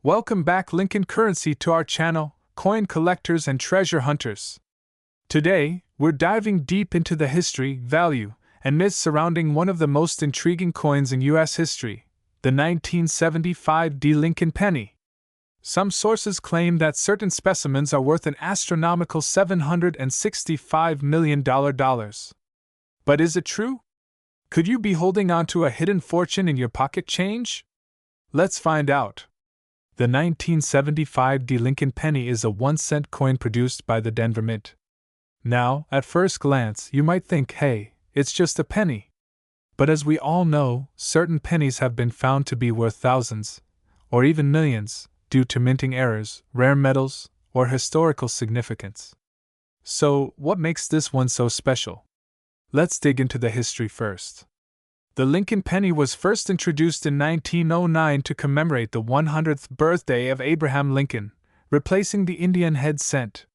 Welcome back, Lincoln Currency, to our channel, Coin Collectors and Treasure Hunters. Today, we're diving deep into the history, value, and myths surrounding one of the most intriguing coins in U.S. history, the 1975 D. Lincoln penny. Some sources claim that certain specimens are worth an astronomical $765 million. But is it true? Could you be holding on to a hidden fortune in your pocket change? Let's find out. The 1975 D. Lincoln penny is a 1-cent coin produced by the Denver Mint. Now, at first glance, you might think, hey, it's just a penny. But as we all know, certain pennies have been found to be worth thousands, or even millions, due to minting errors, rare metals, or historical significance. So, what makes this one so special? Let's dig into the history first. The Lincoln penny was first introduced in 1909 to commemorate the 100th birthday of Abraham Lincoln, replacing the Indian head cent.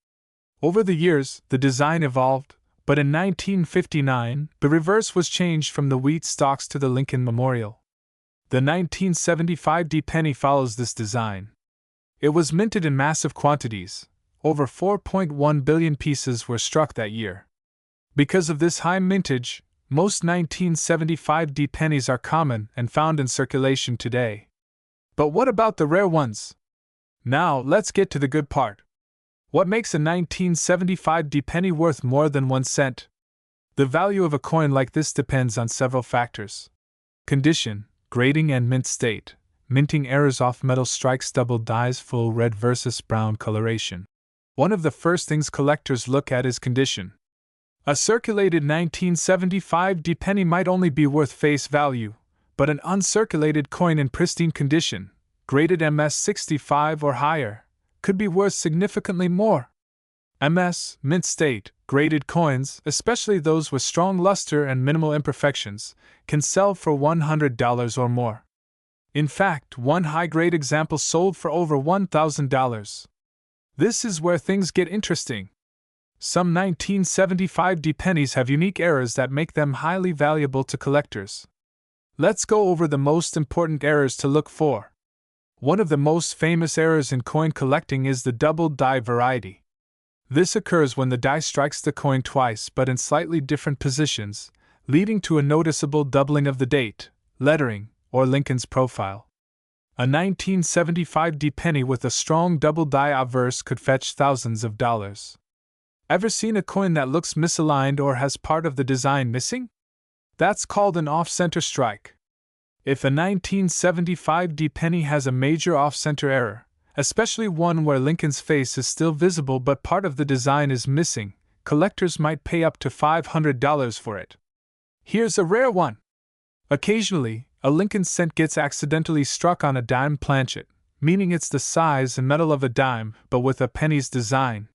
Over the years, the design evolved, but in 1959, the reverse was changed from the wheat stalks to the Lincoln Memorial. The 1975 D penny follows this design. It was minted in massive quantities. Over 4.1 billion pieces were struck that year. Because of this high mintage, most 1975 D pennies are common and found in circulation today. But what about the rare ones? Now, let's get to the good part. What makes a 1975 D penny worth more than 1 cent? The value of a coin like this depends on several factors: condition, grading, and mint state. Minting errors, off metal strikes, double dies, full red versus brown coloration. One of the first things collectors look at is condition. A circulated 1975 D penny might only be worth face value, but an uncirculated coin in pristine condition, graded MS-65 or higher, could be worth significantly more. MS, mint state, graded coins, especially those with strong luster and minimal imperfections, can sell for $100 or more. In fact, one high-grade example sold for over $1,000. This is where things get interesting. Some 1975 D pennies have unique errors that make them highly valuable to collectors. Let's go over the most important errors to look for. One of the most famous errors in coin collecting is the double die variety. This occurs when the die strikes the coin twice but in slightly different positions, leading to a noticeable doubling of the date, lettering, or Lincoln's profile. A 1975 D penny with a strong double die obverse could fetch thousands of dollars. Ever seen a coin that looks misaligned or has part of the design missing? That's called an off-center strike. If a 1975 D penny has a major off-center error, especially one where Lincoln's face is still visible but part of the design is missing, collectors might pay up to $500 for it. Here's a rare one. Occasionally, a Lincoln cent gets accidentally struck on a dime planchet, meaning it's the size and metal of a dime but with a penny's design.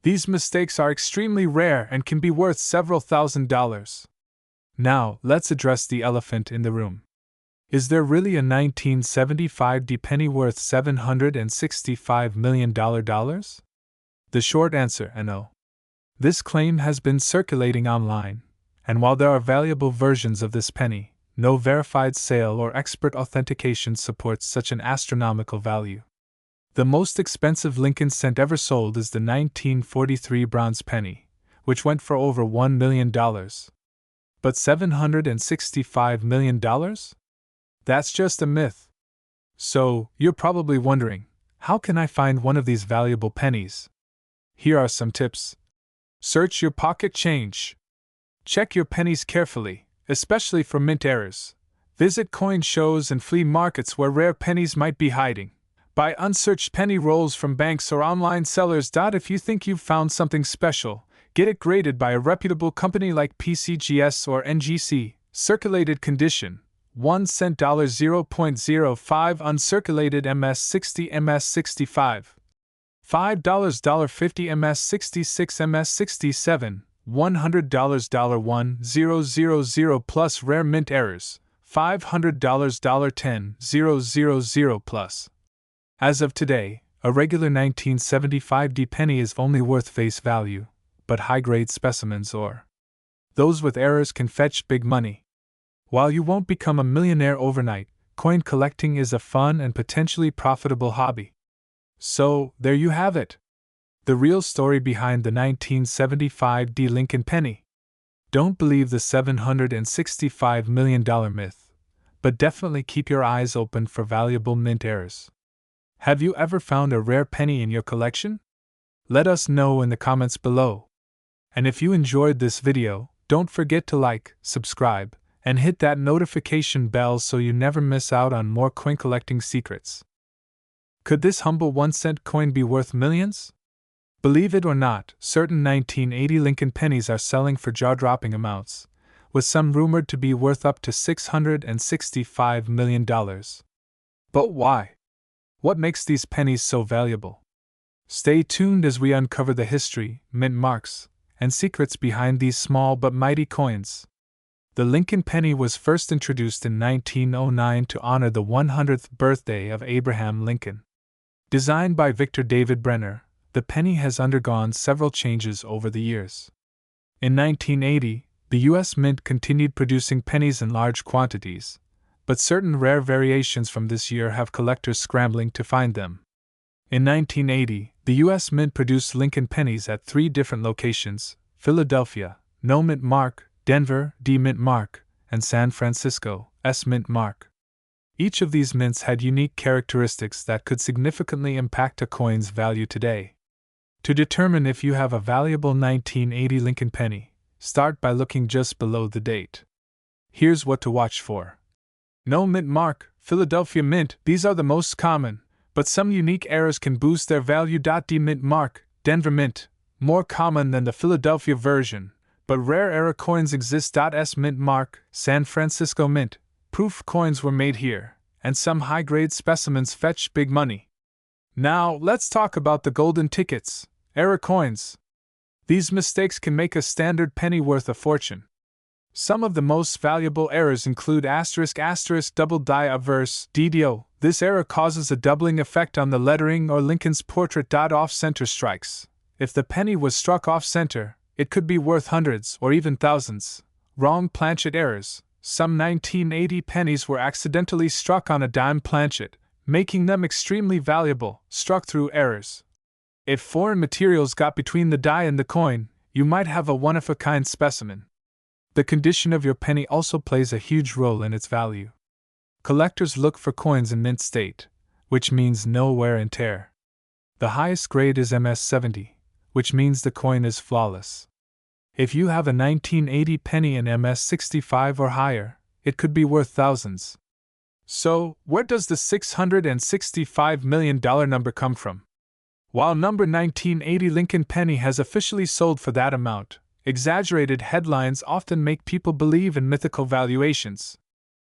These mistakes are extremely rare and can be worth several $1,000s. Now, let's address the elephant in the room. Is there really a 1975 D penny worth $765 million? The short answer is no. This claim has been circulating online, and while there are valuable versions of this penny, no verified sale or expert authentication supports such an astronomical value. The most expensive Lincoln cent ever sold is the 1943 bronze penny, which went for over $1 million. But $765 million? That's just a myth. So, you're probably wondering, how can I find one of these valuable pennies? Here are some tips. Search your pocket change. Check your pennies carefully, especially for mint errors. Visit coin shows and flea markets where rare pennies might be hiding. Buy unsearched penny rolls from banks or online sellers. If you think you've found something special, get it graded by a reputable company like PCGS or NGC. Circulated condition: 1 cent, $0.05, uncirculated MS-60, MS-65. $5, $50, MS-66, MS-67. $100, $1,000 plus rare mint errors. $500, $10,000 plus. As of today, a regular 1975 D penny is only worth face value, but high-grade specimens or those with errors can fetch big money. While you won't become a millionaire overnight, coin collecting is a fun and potentially profitable hobby. So, there you have it. The real story behind the 1975 D. Lincoln penny. Don't believe the $765 million myth, but definitely keep your eyes open for valuable mint errors. Have you ever found a rare penny in your collection? Let us know in the comments below. And if you enjoyed this video, don't forget to like, subscribe, and hit that notification bell so you never miss out on more coin collecting secrets. Could this humble 1-cent coin be worth millions? Believe it or not, certain 1980 Lincoln pennies are selling for jaw-dropping amounts, with some rumored to be worth up to $665 million. But why? What makes these pennies so valuable? Stay tuned as we uncover the history, mint marks, and secrets behind these small but mighty coins. The Lincoln penny was first introduced in 1909 to honor the 100th birthday of Abraham Lincoln. Designed by Victor David Brenner, the penny has undergone several changes over the years. In 1980, the U.S. Mint continued producing pennies in large quantities, but certain rare variations from this year have collectors scrambling to find them. In 1980, the U.S. Mint produced Lincoln pennies at 3 different locations: Philadelphia, No Mint Mark; Denver, D Mint Mark; and San Francisco, S Mint Mark. Each of these mints had unique characteristics that could significantly impact a coin's value today. To determine if you have a valuable 1980 Lincoln penny, start by looking just below the date. Here's what to watch for. No Mint Mark, Philadelphia Mint. These are the most common, but some unique errors can boost their value. D Mint Mark, Denver Mint, more common than the Philadelphia version, but rare error coins exist. S Mint Mark, San Francisco Mint, proof coins were made here, and some high-grade specimens fetch big money. Now, let's talk about the golden tickets, error coins. These mistakes can make a standard penny worth a fortune. Some of the most valuable errors include ***, double die averse, DDO. This error causes a doubling effect on the lettering or Lincoln's portrait. Off-center strikes. If the penny was struck off-center, it could be worth hundreds or even thousands. Wrong planchet errors. Some 1980 pennies were accidentally struck on a dime planchet, making them extremely valuable. Struck through errors. If foreign materials got between the die and the coin, you might have a one-of-a-kind specimen. The condition of your penny also plays a huge role in its value. Collectors look for coins in mint state, which means no wear and tear. The highest grade is MS-70, which means the coin is flawless. If you have a 1980 penny in MS-65 or higher, it could be worth thousands. So, where does the $665 million number come from? While number 1980 Lincoln penny has officially sold for that amount, exaggerated headlines often make people believe in mythical valuations.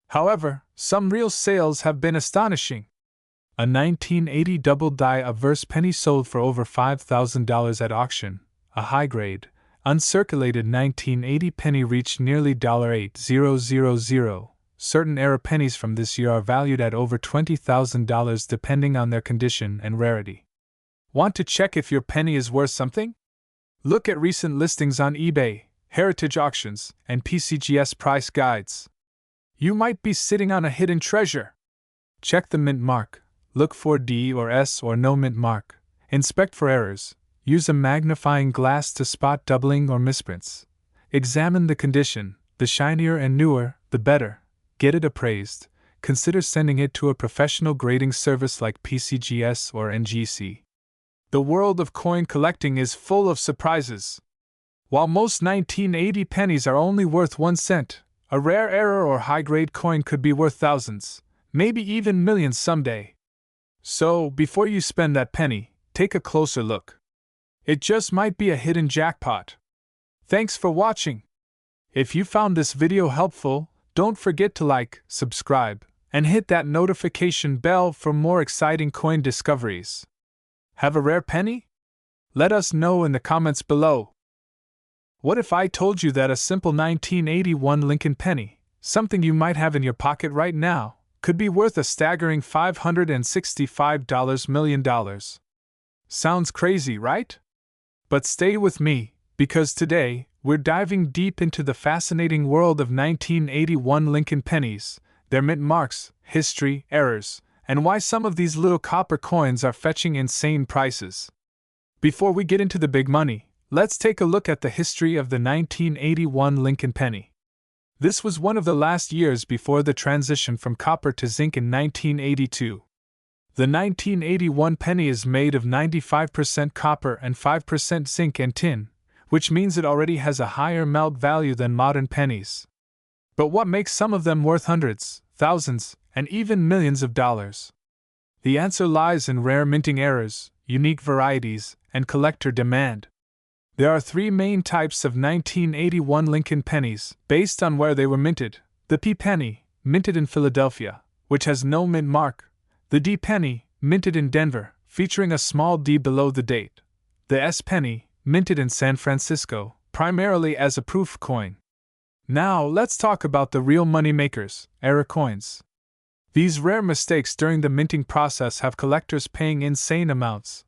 However, some real sales have been astonishing. A 1980 double die averse penny sold for over $5,000 at auction. A high-grade, uncirculated 1980 penny reached nearly $8,000. Certain error pennies from this year are valued at over $20,000 depending on their condition and rarity. Want to check if your penny is worth something? Look at recent listings on eBay, Heritage Auctions, and PCGS price guides. You might be sitting on a hidden treasure. Check the mint mark. Look for D or S or no mint mark. Inspect for errors. Use a magnifying glass to spot doubling or misprints. Examine the condition. The shinier and newer, the better. Get it appraised. Consider sending it to a professional grading service like PCGS or NGC. The world of coin collecting is full of surprises. While most 1980 pennies are only worth 1 cent, a rare error or high-grade coin could be worth thousands, maybe even millions someday. So, before you spend that penny, take a closer look. It just might be a hidden jackpot. Thanks for watching. If you found this video helpful, don't forget to like, subscribe, and hit that notification bell for more exciting coin discoveries. Have a rare penny? Let us know in the comments below. What if I told you that a simple 1981 Lincoln penny, something you might have in your pocket right now, could be worth a staggering $565 million? Sounds crazy, right? But stay with me, because today, we're diving deep into the fascinating world of 1981 Lincoln pennies, their mint marks, history, errors, and why some of these little copper coins are fetching insane prices. Before we get into the big money, let's take a look at the history of the 1981 Lincoln penny. This was one of the last years before the transition from copper to zinc in 1982. The 1981 penny is made of 95% copper and 5% zinc and tin, which means it already has a higher melt value than modern pennies. But what makes some of them worth hundreds, thousands, and even millions of dollars? The answer lies in rare minting errors, unique varieties, and collector demand. There are three main types of 1981 Lincoln pennies, based on where they were minted: the P penny, minted in Philadelphia, which has no mint mark; the D penny, minted in Denver, featuring a small d below the date; the S penny, minted in San Francisco, primarily as a proof coin. Now let's talk about the real money makers, error coins. These rare mistakes during the minting process have collectors paying insane amounts.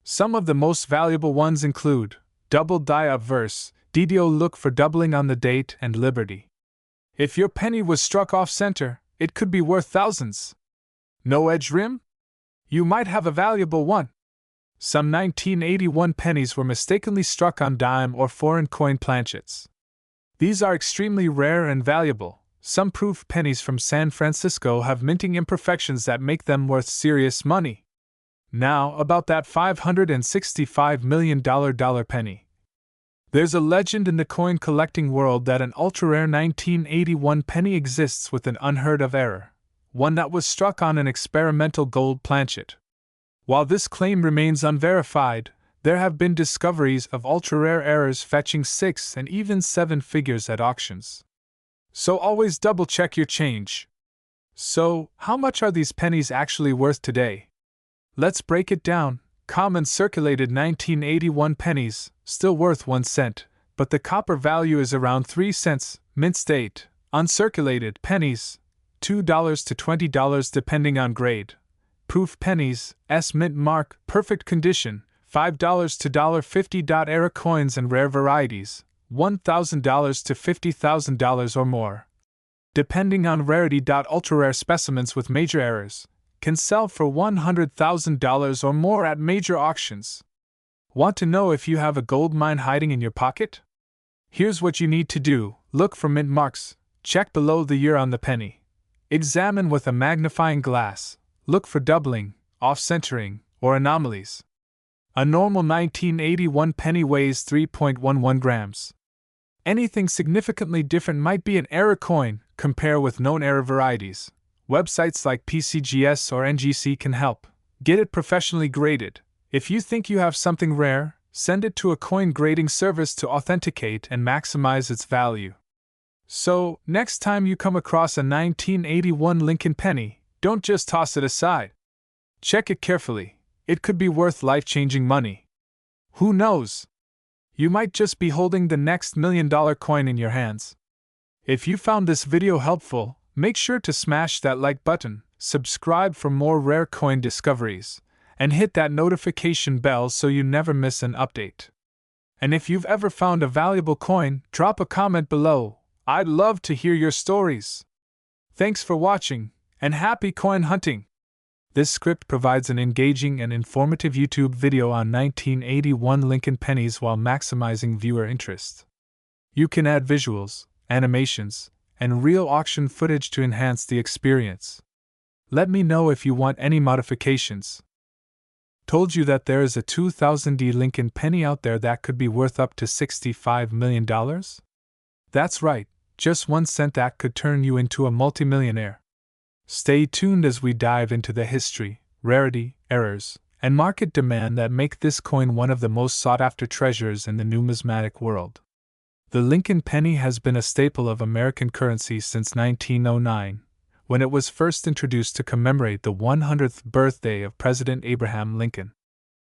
Some of the most valuable ones include double die obverse, DDO, look for doubling on the date, and Liberty. If your penny was struck off center, it could be worth thousands. No edge rim? You might have a valuable one. Some 1981 pennies were mistakenly struck on dime or foreign coin planchets. These are extremely rare and valuable. Some proof pennies from San Francisco have minting imperfections that make them worth serious money. Now, about that $565 million dollar penny. There's a legend in the coin collecting world that an ultra-rare 1981 penny exists with an unheard of error, one that was struck on an experimental gold planchet. While this claim remains unverified, there have been discoveries of ultra-rare errors fetching 6 and even 7 figures at auctions. So always double-check your change. So, how much are these pennies actually worth today? Let's break it down. Common circulated 1981 pennies, still worth 1 cent, but the copper value is around 3 cents, mint state. Uncirculated pennies, $2 to $20 depending on grade. Proof pennies, S mint mark, perfect condition, $5 to $50. Error coins and rare varieties, $1,000 to $50,000 or more. Depending on rarity. Ultra-rare specimens with major errors can sell for $100,000 or more at major auctions. Want to know if you have a gold mine hiding in your pocket? Here's what you need to do: look for mint marks, check below the year on the penny. Examine with a magnifying glass, look for doubling, off-centering, or anomalies. A normal 1981 penny weighs 3.11 grams. Anything significantly different might be an error coin. Compare with known error varieties. Websites like PCGS or NGC can help. Get it professionally graded. If you think you have something rare, send it to a coin grading service to authenticate and maximize its value. So, next time you come across a 1981 Lincoln penny, don't just toss it aside. Check it carefully. It could be worth life-changing money. Who knows? You might just be holding the next $1 million coin in your hands. If you found this video helpful, make sure to smash that like button, subscribe for more rare coin discoveries, and hit that notification bell so you never miss an update. And if you've ever found a valuable coin, drop a comment below. I'd love to hear your stories. Thanks for watching, and happy coin hunting! This script provides an engaging and informative YouTube video on 1981 Lincoln pennies while maximizing viewer interest. You can add visuals, animations, and real auction footage to enhance the experience. Let me know if you want any modifications. Told you that there is a 2000D Lincoln penny out there that could be worth up to $65 million? That's right, just 1 cent that could turn you into a multimillionaire. Stay tuned as we dive into the history, rarity, errors, and market demand that make this coin one of the most sought-after treasures in the numismatic world. The Lincoln penny has been a staple of American currency since 1909, when it was first introduced to commemorate the 100th birthday of President Abraham Lincoln.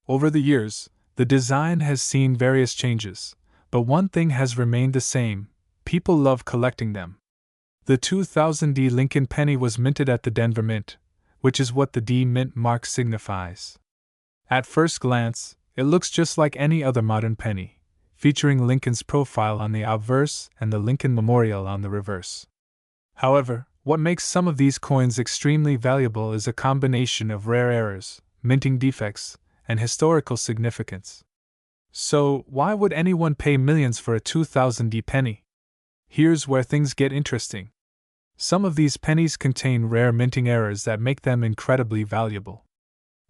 Over the years, the design has seen various changes, but one thing has remained the same: people love collecting them. The 2000D Lincoln penny was minted at the Denver Mint, which is what the D mint mark signifies. At first glance, it looks just like any other modern penny, featuring Lincoln's profile on the obverse and the Lincoln Memorial on the reverse. However, What makes some of these coins extremely valuable is a combination of rare errors, minting defects, and historical significance. So, why would anyone pay millions for a 2000D penny? Here's where things get interesting. Some of these pennies contain rare minting errors that make them incredibly valuable.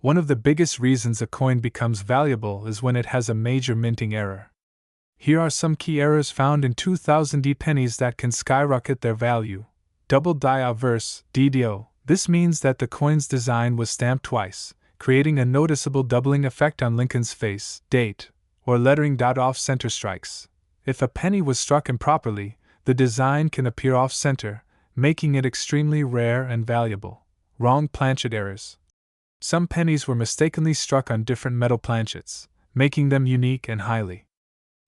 One of the biggest reasons a coin becomes valuable is when it has a major minting error. Here are some key errors found in 2000D pennies that can skyrocket their value. Double die obverse, DDO. This means that the coin's design was stamped twice, creating a noticeable doubling effect on Lincoln's face, date, or lettering. Off-center strikes. If a penny was struck improperly, the design can appear off-center, making it extremely rare and valuable. Wrong planchet errors. Some pennies were mistakenly struck on different metal planchets, making them unique and highly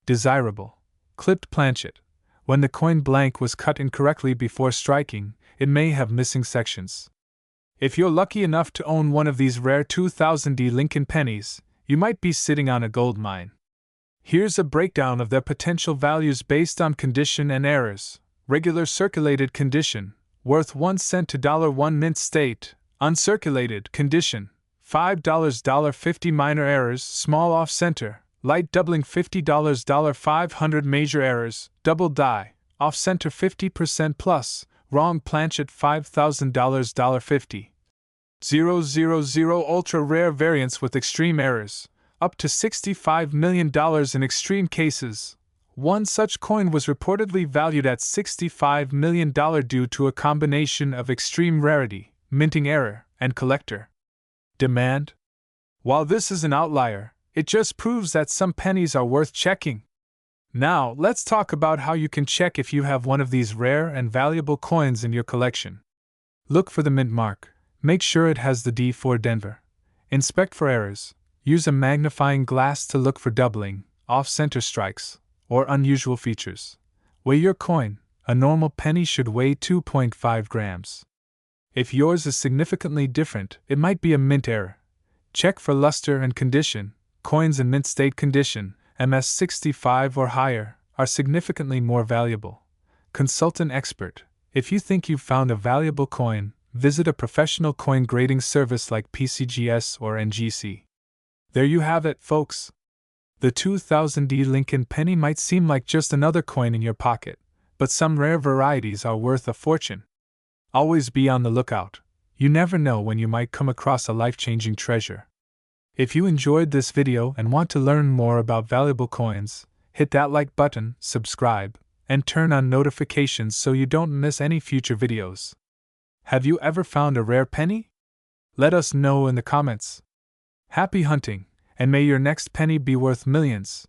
desirable. Clipped planchet. When the coin blank was cut incorrectly before striking, it may have missing sections. If you're lucky enough to own one of these rare 2000D Lincoln pennies, you might be sitting on a gold mine. Here's a breakdown of their potential values based on condition and errors. Regular circulated condition, worth 1 cent to $1 mint state. Uncirculated condition, $5 $50 minor errors, small off-center, light doubling $50 500 major errors, double die, off-center 50% plus, wrong planchet $5,000 50. 000 ultra rare variants with extreme errors, up to $65 million in extreme cases. One such coin was reportedly valued at $65 million due to a combination of extreme rarity, minting error, and collector demand. While this is an outlier, it just proves that some pennies are worth checking. Now, let's talk about how you can check if you have one of these rare and valuable coins in your collection. Look for the mint mark. Make sure it has the D for Denver. Inspect for errors. Use a magnifying glass to look for doubling, off-center strikes, or unusual features. Weigh your coin. A normal penny should weigh 2.5 grams. If yours is significantly different, it might be a mint error. Check for luster and condition. Coins in mint state condition, MS65 or higher, are significantly more valuable. Consult an expert. If you think you've found a valuable coin, visit a professional coin grading service like PCGS or NGC. There you have it, folks. The 2000D Lincoln penny might seem like just another coin in your pocket, but some rare varieties are worth a fortune. Always be on the lookout. You never know when you might come across a life-changing treasure. If you enjoyed this video and want to learn more about valuable coins, hit that like button, subscribe, and turn on notifications so you don't miss any future videos. Have you ever found a rare penny? Let us know in the comments. Happy hunting, and may your next penny be worth millions.